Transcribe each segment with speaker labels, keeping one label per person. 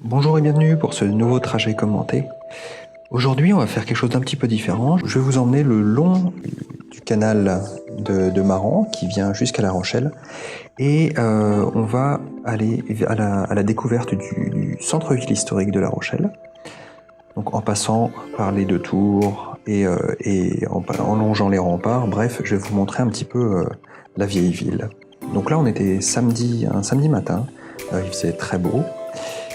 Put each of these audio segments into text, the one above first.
Speaker 1: Bonjour et bienvenue pour ce nouveau trajet commenté. Aujourd'hui, on va faire quelque chose d'un petit peu différent. Je vais vous emmener le long du canal de Maran qui vient jusqu'à La Rochelle et on va aller à la découverte du centre-ville historique de La Rochelle. Donc en passant par les deux tours et en longeant les remparts. Bref, je vais vous montrer un petit peu la vieille ville. Donc là, on était un samedi matin. Il faisait très beau.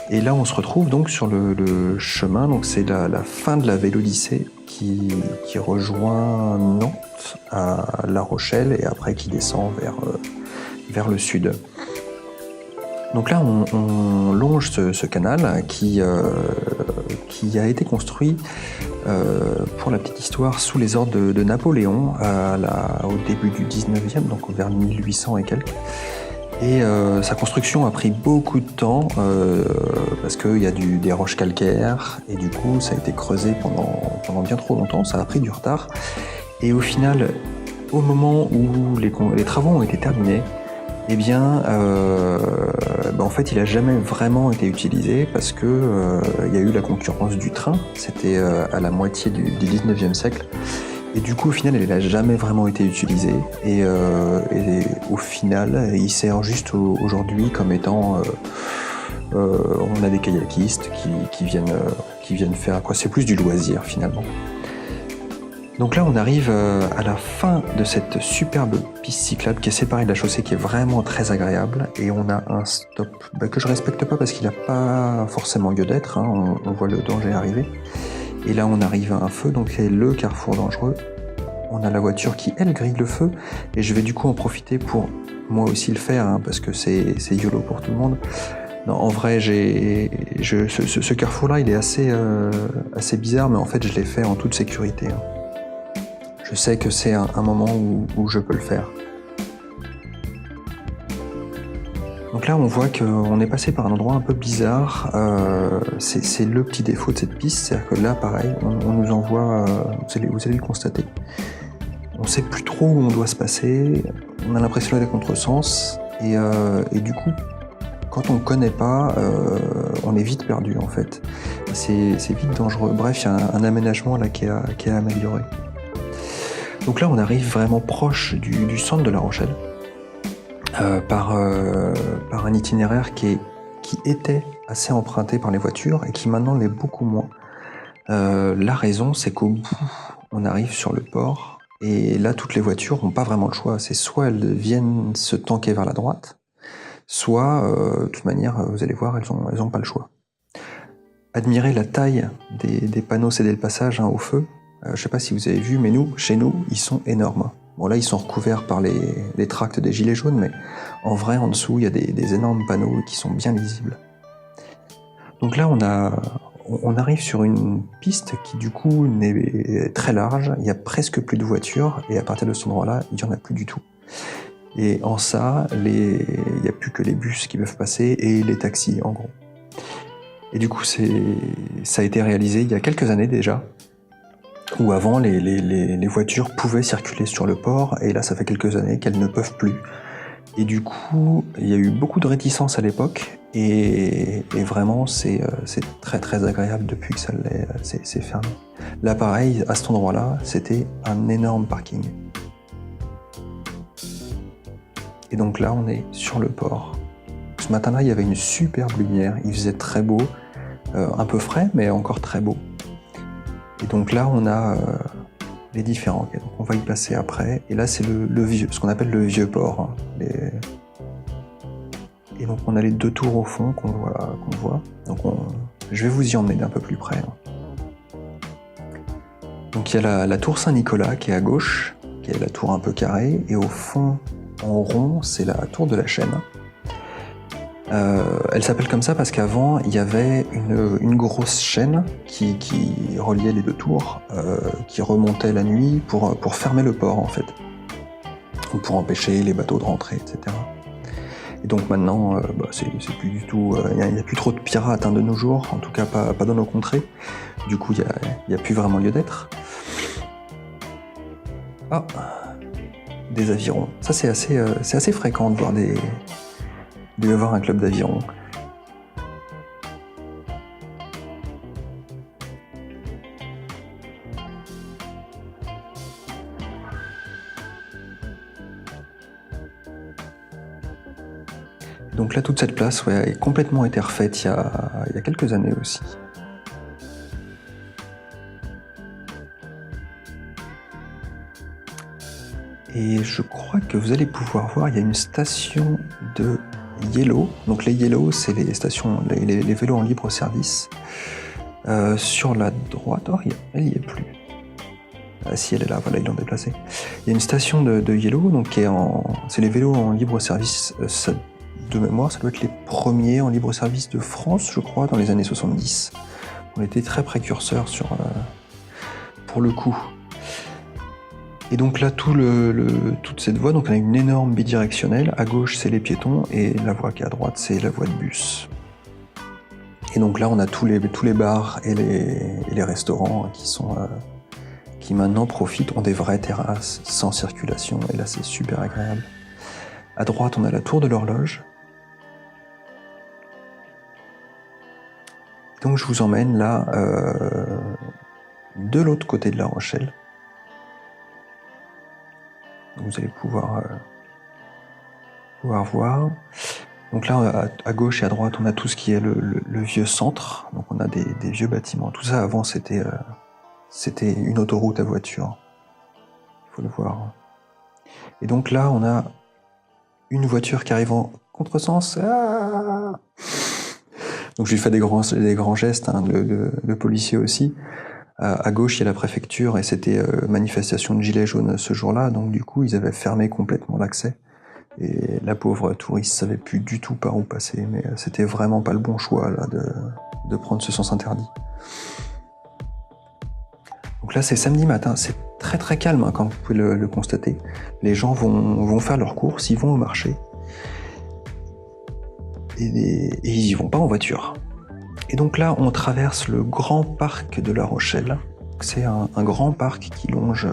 Speaker 1: Et là, on se retrouve donc sur le chemin. Donc c'est la fin de la Vélodyssée qui rejoint Nantes à La Rochelle et après qui descend vers le sud. Donc là, on longe ce canal qui a été construit, pour la petite histoire, sous les ordres de Napoléon au début du 19e, donc vers 1800 et quelques. Et sa construction a pris beaucoup de temps parce qu'il y a des roches calcaires et du coup ça a été creusé pendant bien trop longtemps, ça a pris du retard. Et au final, au moment où les travaux ont été terminés, eh bien, en fait, il n'a jamais vraiment été utilisé parce que il y a eu la concurrence du train. C'était à la moitié du 19e siècle. Et du coup, au final, il n'a jamais vraiment été utilisé. Et au final, il sert juste aujourd'hui comme étant... on a des kayakistes qui viennent faire quoi. C'est plus du loisir, finalement. Donc là, on arrive à la fin de cette superbe piste cyclable qui est séparée de la chaussée, qui est vraiment très agréable. Et on a un stop que je respecte pas parce qu'il n'a pas forcément lieu d'être. Hein. On voit le danger arriver. Et là, on arrive à un feu, donc c'est le carrefour dangereux. On a la voiture qui, elle, grille le feu. Et je vais du coup en profiter pour moi aussi le faire, hein, parce que c'est YOLO pour tout le monde. Non, en vrai, ce carrefour-là, il est assez bizarre, mais en fait, je l'ai fait en toute sécurité. Hein. Je sais que c'est un moment où je peux le faire. Donc là, on voit qu'on est passé par un endroit un peu bizarre. C'est le petit défaut de cette piste, c'est-à-dire que là, pareil, on nous envoie, vous allez le constater. On ne sait plus trop où on doit se passer, on a l'impression d'aller à contresens, et du coup, quand on ne connaît pas, on est vite perdu en fait. C'est vite dangereux. Bref, il y a un aménagement là qui est amélioré. Donc là, on arrive vraiment proche du centre de La Rochelle, par un itinéraire qui était assez emprunté par les voitures et qui maintenant l'est beaucoup moins. La raison, c'est qu'au bout, on arrive sur le port et là, toutes les voitures n'ont pas vraiment le choix. C'est soit elles viennent se tanker vers la droite, soit, de toute manière, vous allez voir, elles ont pas le choix. Admirez la taille des panneaux céder le passage au feu. Je ne sais pas si vous avez vu, mais chez nous, ils sont énormes. Bon, là, ils sont recouverts par les tracts des gilets jaunes, mais en vrai, en dessous, il y a des énormes panneaux qui sont bien lisibles. Donc là, on arrive sur une piste qui, du coup, est très large. Il y a presque plus de voitures, et à partir de cet endroit-là, il n'y en a plus du tout. Et en ça, il n'y a plus que les bus qui peuvent passer et les taxis, en gros. Et du coup, ça a été réalisé il y a quelques années déjà, où avant les voitures pouvaient circuler sur le port, et là ça fait quelques années qu'elles ne peuvent plus. Et du coup, il y a eu beaucoup de réticences à l'époque, et vraiment c'est très très agréable depuis que c'est fermé. Là pareil, à cet endroit-là, c'était un énorme parking. Et donc là, on est sur le port. Ce matin-là, il y avait une superbe lumière, il faisait très beau, un peu frais, mais encore très beau. Et donc là, on a les différents quais. Donc on va y passer après. Et là, c'est ce qu'on appelle le vieux port. Hein. Et donc on a les deux tours au fond qu'on voit. Donc je vais vous y emmener d'un peu plus près. Hein. Donc il y a la tour Saint-Nicolas qui est à gauche, qui est la tour un peu carrée. Et au fond, en rond, c'est la tour de la Chaîne. Elle s'appelle comme ça parce qu'avant, il y avait une grosse chaîne qui reliait les deux tours, qui remontait la nuit pour fermer le port, en fait. Ou pour empêcher les bateaux de rentrer, etc. Et donc maintenant, c'est plus du tout... Il n'y a plus trop de pirates de nos jours, en tout cas pas dans nos contrées. Du coup, il n'y a plus vraiment lieu d'être. Ah, des avirons. Ça, c'est assez fréquent de voir il doit y avoir un club d'aviron. Donc là, toute cette place a complètement été refaite il y a quelques années aussi. Et je crois que vous allez pouvoir voir, il y a une station de Yellow. Donc les Yellow, c'est les stations, les vélos en libre service. Sur la droite, oh, elle n'y est plus. Ah, si, elle est là, voilà, ils l'ont déplacée. Il y a une station de Yellow, donc c'est les vélos en libre service. De mémoire, ça doit être les premiers en libre service de France, je crois, dans les années 70. On était très précurseurs pour le coup. Et donc là, toute cette voie, donc on a une énorme bidirectionnelle. À gauche, c'est les piétons, et la voie qui est à droite, c'est la voie de bus. Et donc là, on a tous les bars et les restaurants qui maintenant profitent, ont des vraies terrasses sans circulation, et là, c'est super agréable. À droite, on a la tour de l'horloge. Donc je vous emmène là, de l'autre côté de La Rochelle. Vous allez pouvoir voir. Donc là, à gauche et à droite, on a tout ce qui est le vieux centre. Donc on a des vieux bâtiments. Tout ça, avant, c'était une autoroute à voiture. Il faut le voir. Et donc là, on a une voiture qui arrive en contresens. Ah, donc je lui fais des grands gestes, hein, le policier aussi. À gauche, il y a la préfecture, et c'était manifestation de gilets jaunes ce jour-là, donc du coup, ils avaient fermé complètement l'accès. Et la pauvre touriste savait plus du tout par où passer, mais c'était vraiment pas le bon choix là, de prendre ce sens interdit. Donc là, c'est samedi matin, c'est très très calme, hein, comme vous pouvez le constater. Les gens vont faire leurs courses, ils vont au marché. Et ils y vont pas en voiture. Et donc là, on traverse le grand parc de La Rochelle. C'est un grand parc qui longe,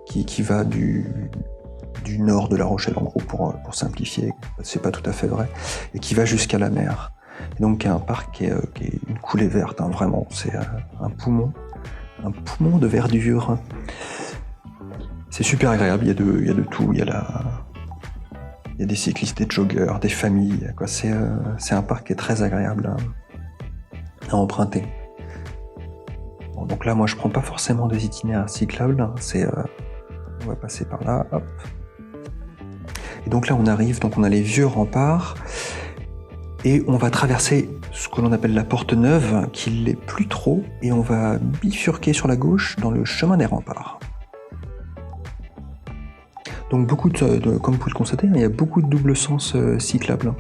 Speaker 1: qui va du nord de La Rochelle, en gros, pour simplifier, c'est pas tout à fait vrai, et qui va jusqu'à la mer. Et donc, un parc qui est une coulée verte, hein, vraiment, c'est un poumon de verdure. C'est super agréable, il y a de tout, il y a des cyclistes, des joggeurs, des familles, quoi. C'est un parc qui est très agréable à emprunter. Bon, donc là, moi, je prends pas forcément des itinéraires cyclables, hein, on va passer par là, hop. Et donc là, on arrive, donc on a les vieux remparts, et on va traverser ce que l'on appelle la Porte Neuve, qui l'est plus trop, et on va bifurquer sur la gauche dans le chemin des remparts. Donc comme vous pouvez le constater, il y a beaucoup de double sens cyclables.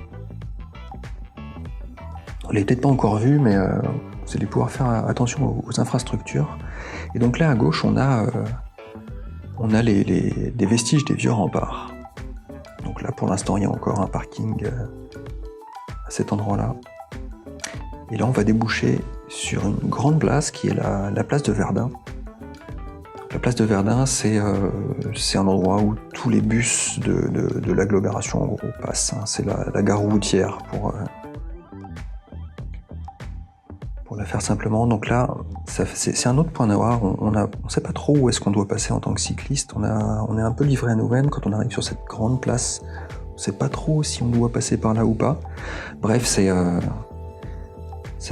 Speaker 1: On ne l'a peut-être pas encore vu, mais vous allez pouvoir faire attention aux infrastructures. Et donc là, à gauche, on a des vestiges des vieux remparts. Donc là, pour l'instant, il y a encore un parking à cet endroit-là. Et là, on va déboucher sur une grande place qui est la place de Verdun. La place de Verdun, c'est un endroit où tous les bus de l'agglomération, en gros, passent. Hein. C'est la gare routière, pour la faire simplement. Donc là, c'est un autre point noir. On ne sait pas trop où est-ce qu'on doit passer en tant que cycliste. On est un peu livré à nous-mêmes quand on arrive sur cette grande place. On ne sait pas trop si on doit passer par là ou pas. Bref, ça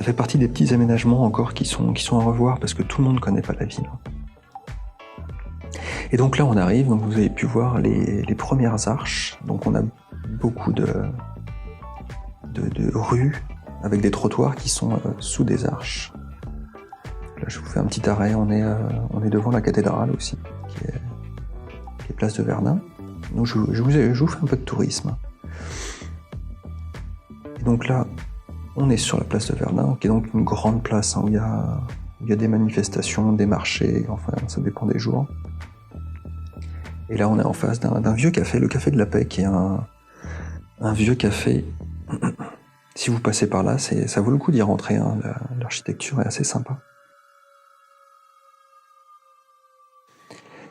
Speaker 1: fait partie des petits aménagements encore qui sont à revoir parce que tout le monde ne connaît pas la ville. Et donc là, on arrive, donc vous avez pu voir les premières arches. Donc on a beaucoup de rues avec des trottoirs qui sont sous des arches. Là, je vous fais un petit arrêt, on est devant la cathédrale aussi, qui est place de Verdun. Donc je vous fais un peu de tourisme. Et donc là, on est sur la place de Verdun, qui est donc une grande place, hein, où il y a des manifestations, des marchés, enfin ça dépend des jours. Et là, on est en face d'un vieux café, le Café de la Paix, qui est un vieux café. Si vous passez par là, ça vaut le coup d'y rentrer, hein. L'architecture est assez sympa.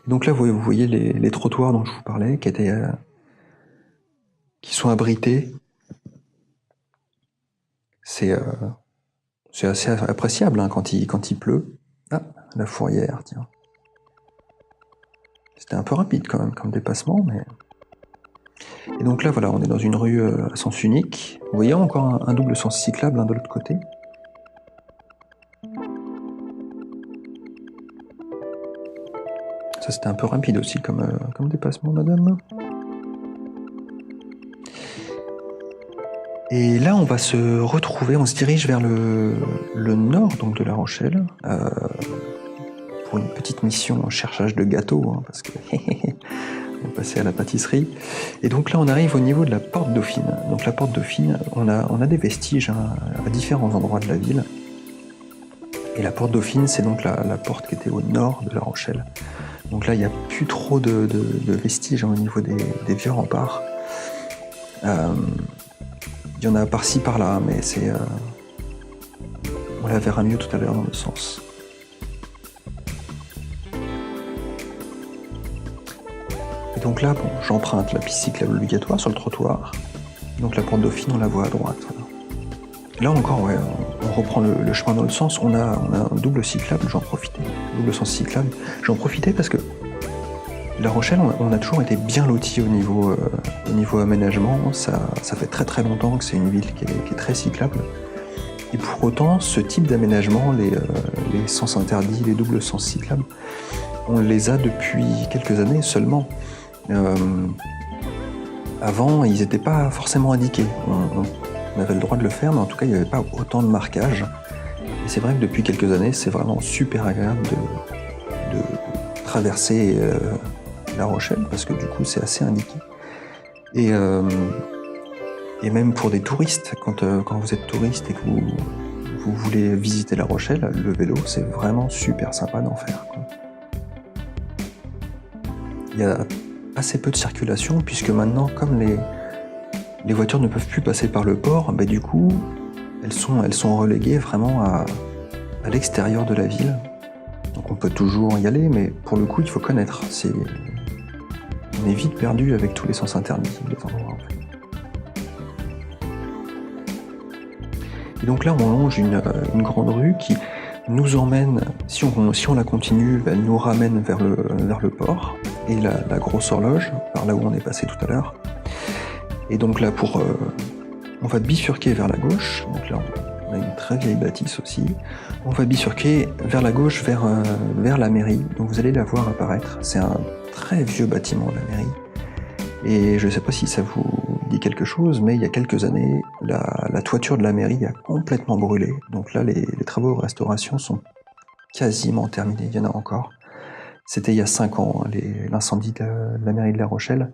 Speaker 1: Et donc là, vous voyez les trottoirs dont je vous parlais, qui sont abrités. C'est assez appréciable, hein, quand il pleut. Ah, la fourrière, tiens. C'était un peu rapide quand même comme dépassement, mais... Et donc là, voilà, on est dans une rue à sens unique. Vous voyez encore un double sens cyclable de l'autre côté. Ça, c'était un peu rapide aussi comme dépassement, madame. Et là, on va se retrouver, on se dirige vers le nord donc de La Rochelle, pour une petite mission en cherchage de gâteaux, hein, parce que on va passer à la pâtisserie. Et donc là, on arrive au niveau de la Porte Dauphine. Donc la Porte Dauphine, on a des vestiges à différents endroits de la ville. Et la Porte Dauphine, c'est donc la porte qui était au nord de La Rochelle. Donc là, il n'y a plus trop de vestiges au niveau des vieux remparts. Il y en a par-ci, par-là, mais c'est... on la verra mieux tout à l'heure dans le sens. Et donc là, bon, j'emprunte la piste cyclable obligatoire sur le trottoir. Donc la Porte Dauphine, on la voit à droite. Voilà. Là encore, ouais, on reprend le chemin dans le sens. On a un double cyclable, j'en profitais. Double sens cyclable. J'en profitais parce que La Rochelle, on a toujours été bien lotis au niveau aménagement. Ça fait très très longtemps que c'est une ville qui est très cyclable. Et pour autant, ce type d'aménagement, les sens interdits, les doubles sens cyclables, on les a depuis quelques années seulement. Avant, ils n'étaient pas forcément indiqués. On avait le droit de le faire, mais en tout cas, il n'y avait pas autant de marquage. Et c'est vrai que depuis quelques années, c'est vraiment super agréable de traverser La Rochelle, parce que du coup, c'est assez indiqué. Et même pour des touristes, quand vous êtes touriste et que vous voulez visiter La Rochelle, le vélo, c'est vraiment super sympa d'en faire, quoi. Il y a assez peu de circulation, puisque maintenant, comme les voitures ne peuvent plus passer par le port, bah, du coup, elles sont reléguées vraiment à l'extérieur de la ville. Donc on peut toujours y aller, mais pour le coup, il faut connaître. On est vite perdu avec tous les sens interdits, les endroits, en fait. Et donc là, on longe une grande rue qui nous emmène, si on la continue, elle nous ramène vers le port et la grosse horloge, par là où on est passé tout à l'heure. Et donc là, on va bifurquer vers la gauche. Donc là, on a une très vieille bâtisse aussi. On va bifurquer vers la gauche, vers la mairie. Donc vous allez la voir apparaître. C'est un très vieux bâtiment, la mairie. Et je ne sais pas si ça vous dit quelque chose, mais il y a quelques années, la toiture de la mairie a complètement brûlé. Donc là, les travaux de restauration sont quasiment terminés. Il y en a encore. C'était il y a 5 ans, hein, l'incendie de la mairie de La Rochelle.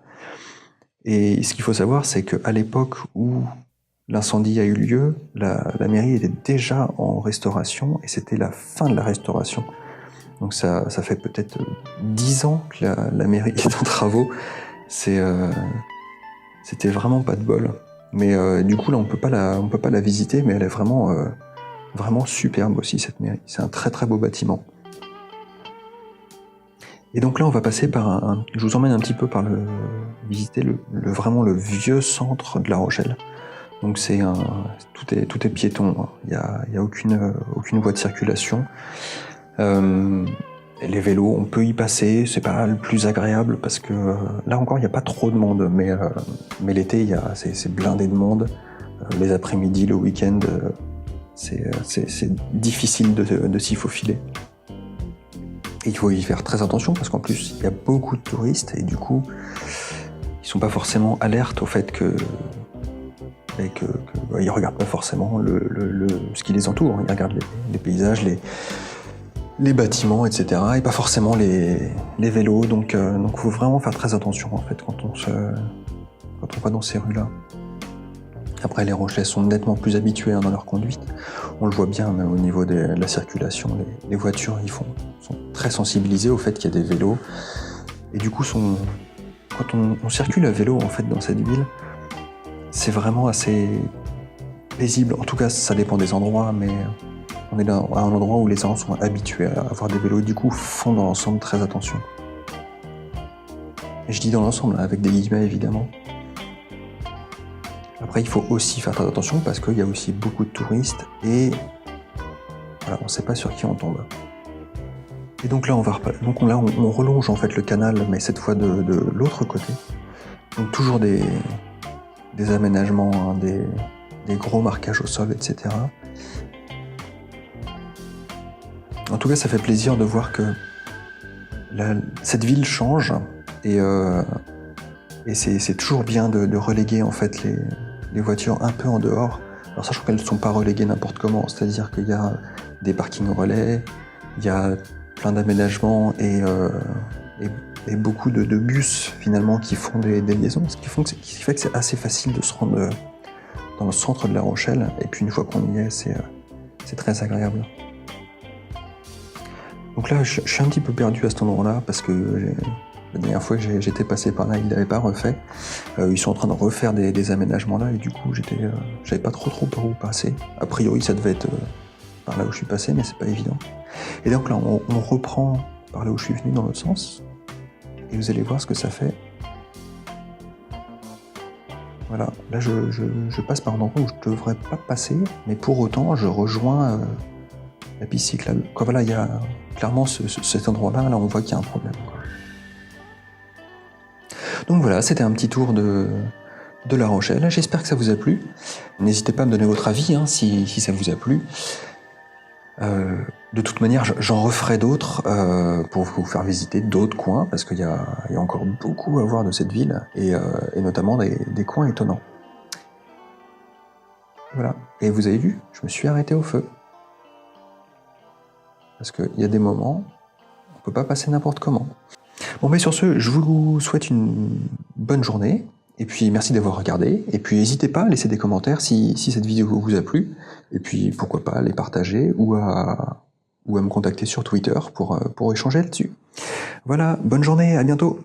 Speaker 1: Et ce qu'il faut savoir, c'est qu'à l'époque où l'incendie a eu lieu, la mairie était déjà en restauration, et c'était la fin de la restauration. Donc ça fait peut-être 10 ans que la mairie est en travaux. C'était vraiment pas de bol. Mais du coup, là, on peut pas la visiter, mais elle est vraiment superbe aussi, cette mairie. C'est un très très beau bâtiment. Et donc là, on va passer par je vous emmène un petit peu visiter vraiment le vieux centre de La Rochelle. Donc tout est piéton, hein. Il y a aucune voie de circulation. Les vélos, on peut y passer, c'est pas le plus agréable parce que là encore, il n'y a pas trop de monde, mais l'été, c'est blindé de monde. Les après-midi, le week-end, c'est difficile de s'y faufiler. Et il faut y faire très attention parce qu'en plus, il y a beaucoup de touristes et du coup, ils sont pas forcément alertes au fait ils regardent pas forcément ce qui les entoure. Ils regardent les paysages, les bâtiments, etc. et pas forcément les vélos. Donc faut vraiment faire très attention en fait quand on va dans ces rues-là. Après, les Rochelais sont nettement plus habitués dans leur conduite. On le voit bien même au niveau de la circulation. Les voitures sont très sensibilisées au fait qu'il y a des vélos. Et du coup, quand on circule à vélo en fait dans cette ville, c'est vraiment assez paisible. En tout cas, ça dépend des endroits, mais on est là à un endroit où les gens sont habitués à avoir des vélos et du coup font dans l'ensemble très attention. Et je dis dans l'ensemble, avec des guillemets évidemment. Après, il faut aussi faire très attention parce qu'il y a aussi beaucoup de touristes et voilà, on ne sait pas sur qui on tombe. Et donc là, on relonge en fait le canal, mais cette fois de l'autre côté. Donc toujours des aménagements, hein, des gros marquages au sol, etc. En tout cas, ça fait plaisir de voir que cette ville change et c'est toujours bien de reléguer en fait les voitures un peu en dehors. Alors sachant qu'elles ne sont pas reléguées n'importe comment, c'est-à-dire qu'il y a des parkings relais, il y a plein d'aménagements et beaucoup de bus finalement qui font des liaisons, ce qui fait que c'est assez facile de se rendre dans le centre de La Rochelle, et puis une fois qu'on y est, c'est très agréable. Donc là, je suis un petit peu perdu à cet endroit-là, parce que la dernière fois que j'étais passé par là, ils ne l'avaient pas refait. Ils sont en train de refaire des aménagements là, et du coup, j'avais pas trop par où passer. A priori, ça devait être par là où je suis passé, mais c'est pas évident. Et donc là, on reprend par là où je suis venu dans l'autre sens, et vous allez voir ce que ça fait. Voilà, là je passe par un endroit où je ne devrais pas passer, mais pour autant je rejoins la piste cyclable. Quoi, voilà, il y a clairement cet endroit-là, là on voit qu'il y a un problème. Quoi. Donc voilà, c'était un petit tour de La Rochelle. J'espère que ça vous a plu. N'hésitez pas à me donner votre avis hein, si ça vous a plu. De toute manière, j'en referai d'autres pour vous faire visiter d'autres coins, parce qu'il y a encore beaucoup à voir de cette ville, et notamment des coins étonnants. Voilà. Et vous avez vu, je me suis arrêté au feu. Parce qu'il y a des moments, on ne peut pas passer n'importe comment. Bon, mais sur ce, je vous souhaite une bonne journée. Et puis, merci d'avoir regardé. Et puis, n'hésitez pas à laisser des commentaires si cette vidéo vous a plu. Et puis, pourquoi pas les partager ou à me contacter sur Twitter pour échanger là-dessus. Voilà, bonne journée, à bientôt.